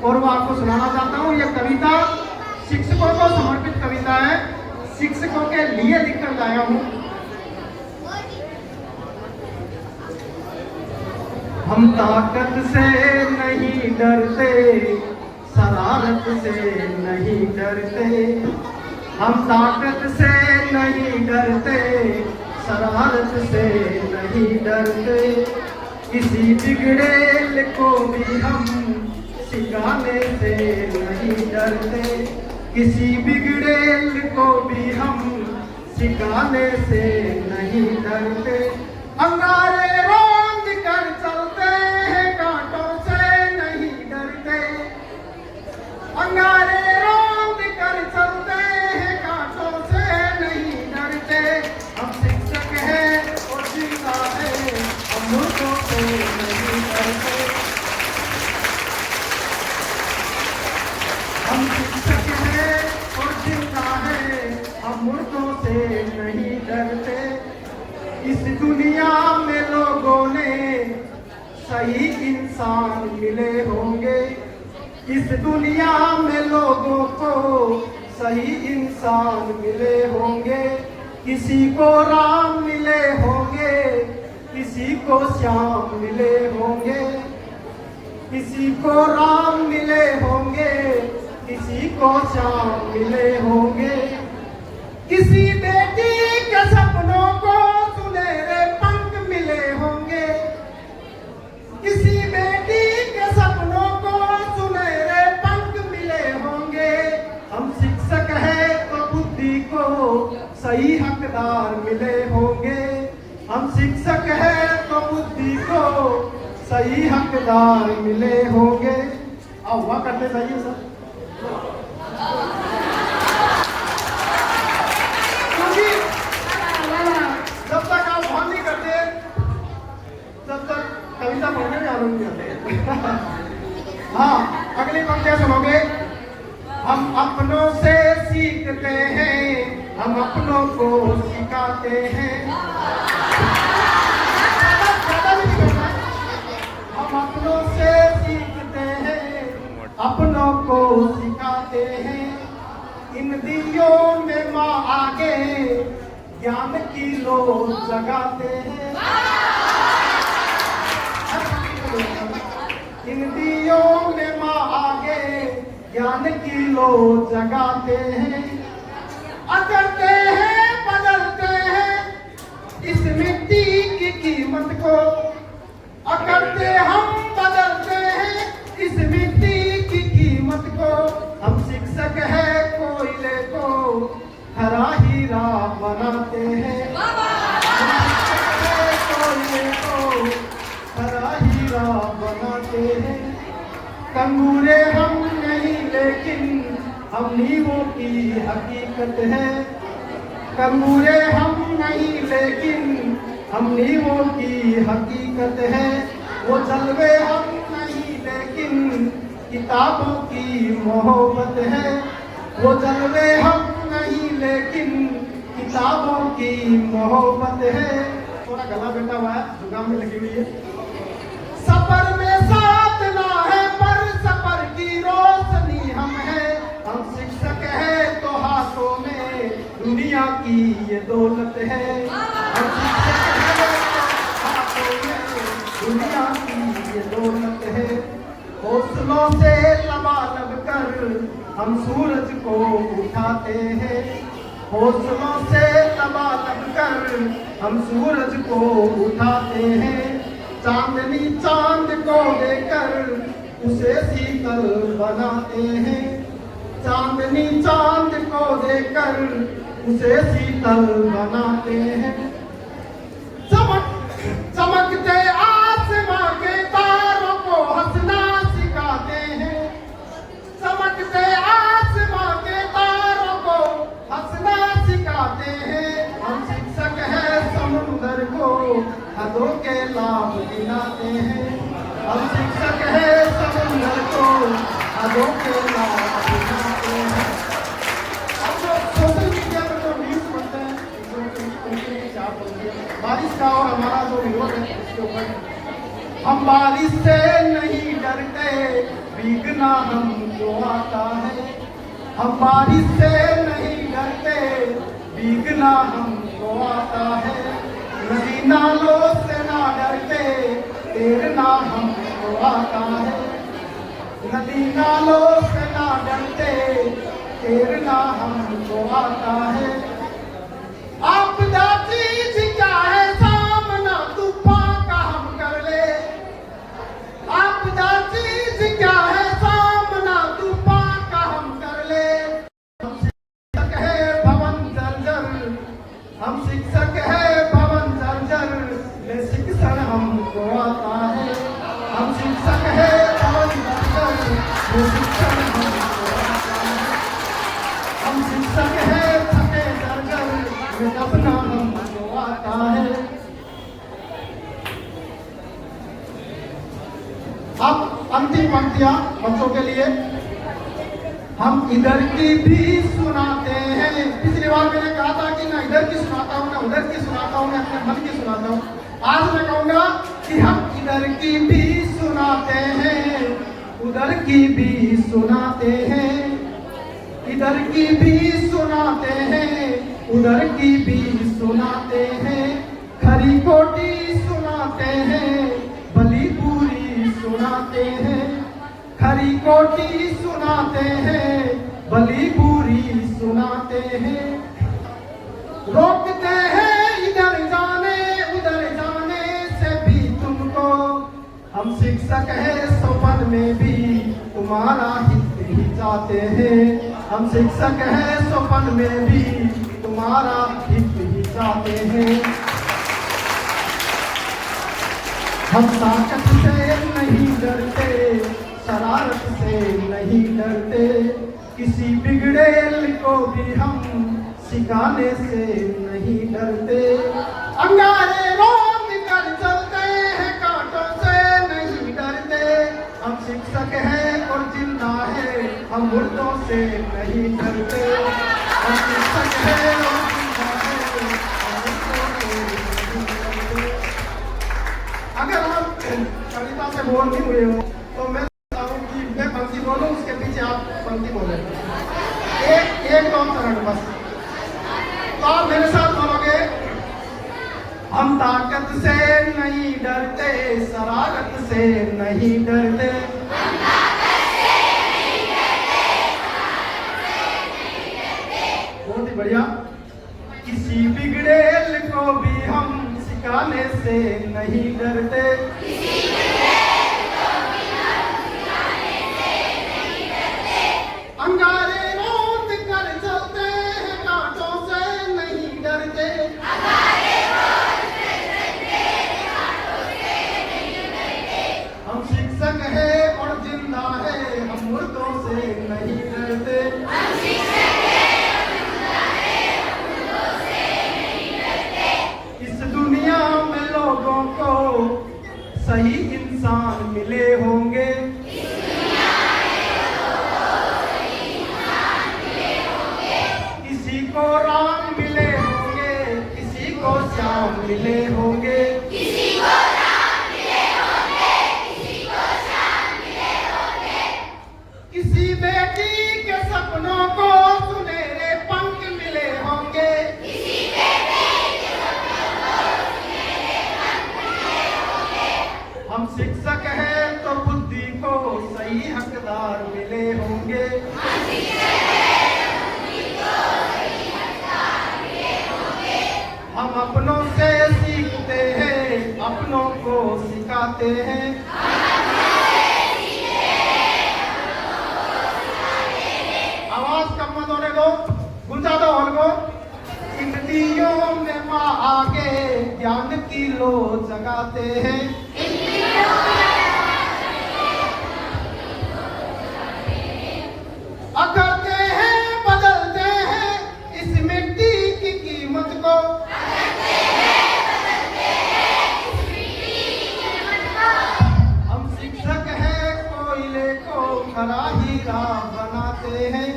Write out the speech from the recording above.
और वो आपको सुनाना चाहता हूँ। ये कविता शिक्षकों को समर्पित कविता है, शिक्षकों के लिए लिखकर लाया हूँ। हम ताकत से नहीं डरते, शरारत से नहीं डरते। हम ताकत से नहीं डरते, शरारत से नहीं डरते। किसी बिगड़ेल को भी हम सिखाने से नहीं डरते। किसी बिगड़ेल को भी हम सिखाने से नहीं डरते। अंगारे रौंद कर चलते हैं, कांटों से नहीं डरते। अंगारे रौंद कर चलते हैं, कांटों से नहीं डरते। हम शिक्षक हैं और जिंदा है, हम मुर्दों से नहीं डरते। हम शिक्षक हैं और जिंदा है, हम मुर्दों से नहीं डरते। इस दुनिया में लोगों ने सही इंसान मिले होंगे। इस दुनिया में लोगों को सही इंसान मिले होंगे। किसी को राम मिले होंगे, किसी को श्याम मिले होंगे। किसी को राम मिले होंगे, किसी को श्याम मिले होंगे। किसी बेटी के सपनों को सुनहरे पंख मिले होंगे। किसी बेटी के सपनों को सुनहरे पंख मिले होंगे। हम शिक्षक हैं तो बुद्धि को सही हकदार मिले होंगे। हम शिक्षक हैं तो बुद्धि को सही हकदार मिले होंगे। आओ हुआ करते सही सर। जब तक आप भान नहीं करते, तब तक कविता पढ़ने में आनंद नहीं आते। हाँ, अगली पंक्तियां सुनोगे। हम अपनों से सीखते हैं, हम अपनों को सिखाते हैं। हम अपनों से सीखते हैं, अपनों को सिखाते हैं। इन दियों में माँ आगे ज्ञान की लो जगाते हैं। इन दियों में माँ आगे ज्ञान की लो जगाते हैं। अकड़ते हैं, बदलते हैं इस मिट्टी की कीमत को। अकड़ते हम, बदलते हैं इस मिट्टी की कीमत को। हम शिक्षक हैं, कोयले को हरा हीरा बनाते हैं। कोयले को हरा हीरा बनाते हैं। कंगूरे हम नहीं, लेकिन हम नींवों की हकीकत है। कंगूरे हम नहीं, लेकिन हम नींवों की हकीकत है। वो जलवे हम नहीं, लेकिन किताबों की मोहब्बत है। वो जलवे हम नहीं, लेकिन किताबों की मोहब्बत है। थोड़ा गला बैठा हुआ है, जुकाम में लगी हुई है। सफर में साथ ना है, पर सफर की रोशनी हम है। हम शिक्षक है तो हाथों में दुनिया की ये दौलत है। हम शिक्षक है तो हाथों में दुनिया की ये दौलत है। हौसलों से लबालब कर हम सूरज को उठाते हैं। हौसलों से लबालब कर हम सूरज को उठाते हैं। चांदनी चांद को लेकर उसे शीतल बनाते हैं। चांदनी चांद को लेकर उसे शीतल बनाते हैं। चमकते आसमां के तारों को हंसना सिखाते हैं। चमकते आसमां के तारों को हंसना सिखाते हैं। हम शिक्षक हैं, समुंदर को हदों के लाभ दिलाते हैं। हम शिक्षक हैं, समुंदर को हदों के लाभ दिलाते हैं। अब जो सोशल मीडिया पर जो न्यूज पढ़ते हैं, बारिश का और हमारा जो विरोध है उसके ऊपर, हम बारिश से नहीं डरते, भीगना हमको आता है। हम बारिश से नहीं डरते, भीगना हमको आता है। नदी नालों से ना डरते, तैरना हमको आता है। नदी नालों से ना डरते, तैरना हमको आता है। आपदा चीज क्या है, सामना तूफान का हम कर ले। आपदा चीज क्या है, सामना तूफान का हम कर ले। हम शिक्षक है भवन जर्जर, हम शिक्षक है भवन जर्जर, ले शिक्षण हमको आता है। हम शिक्षक है भवन जर्जर, ले शिक्षण हमको आता है। हम शिक्षक है थके जर्जर, ले अपना हमको आता है। अब अंतिम पंक्तियां बच्चों के लिए। हम इधर की भी सुनाते हैं। पिछली बार मैंने कहा था कि ना इधर की सुनाता हूँ, ना उधर की सुनाता हूँ, ना अपने मन की सुनाता हूँ। आज मैं कहूँगा कि हम इधर की भी सुनाते हैं, उधर की भी सुनाते हैं। इधर की भी सुनाते हैं, उधर की भी सुनाते हैं। खरी खोटी सुनाते हैं, भली बुरी सुनाते हैं। खरी खोटी सुनाते हैं, भली बुरी सुनाते हैं। रोकते हैं इधर जाने उधर जाने से भी तुमको। हम शिक्षक है सपन में भी तुम्हारा हित ही चाहते हैं। हम शिक्षक है सपन में भी तुम्हारा हित ही चाहते हैं। हम ताकत से नहीं डरते, शरारत से नहीं डरते। किसी बिगड़ेल को भी हम सिखाने से नहीं डरते। अंगारे रोक कर चलते हैं, कांटों से नहीं डरते। हम शिक्षक हैं और जिंदा है, हम मुर्दों से नहीं डरते। हम शिक्षक हैं और जिंदा है, हम मुर्दों से नहीं डरते। अगर हम कविता से बोल नहीं हुए हो तो मैं कि मैं पंक्ति बोलूं, उसके पीछे आप पंक्ति बोले। एक दो चरण बस। तो आप मेरे साथ बोलोगे, हम ताकत से नहीं डरते, शरारत से नहीं डरते। बहुत ही बढ़िया। किसी बिगड़ेल को भी हम सिखाने से नहीं डरते। अंगारे रोक कर चलते हैं, कांटों से नहीं डरते। हम शिक्षक है और जिंदा है, हम मुर्दों से नहीं डरते। इस दुनिया में लोगों को सही इंसान मिले होंगे। किसी को राम मिले होंगे, किसी को श्याम मिले होंगे। किसी बेटी के सपनों को सुनहरे पंख मिले होंगे। हम शिक्षक हैं तो बुद्धि को सही हकदार मिले होंगे। हम अपनों से सीखते हैं, अपनों को सिखाते हैं। आवाज कम मत होने दो, गुंजा दो हॉल को। इन दियों में माँ आगे ज्ञान की लो जगाते हैं। अकड़ते हैं, बदलते हैं इस मिट्टी की कीमत को। हम शिक्षक हैं, कोयले को खरा हीरा बनाते हैं।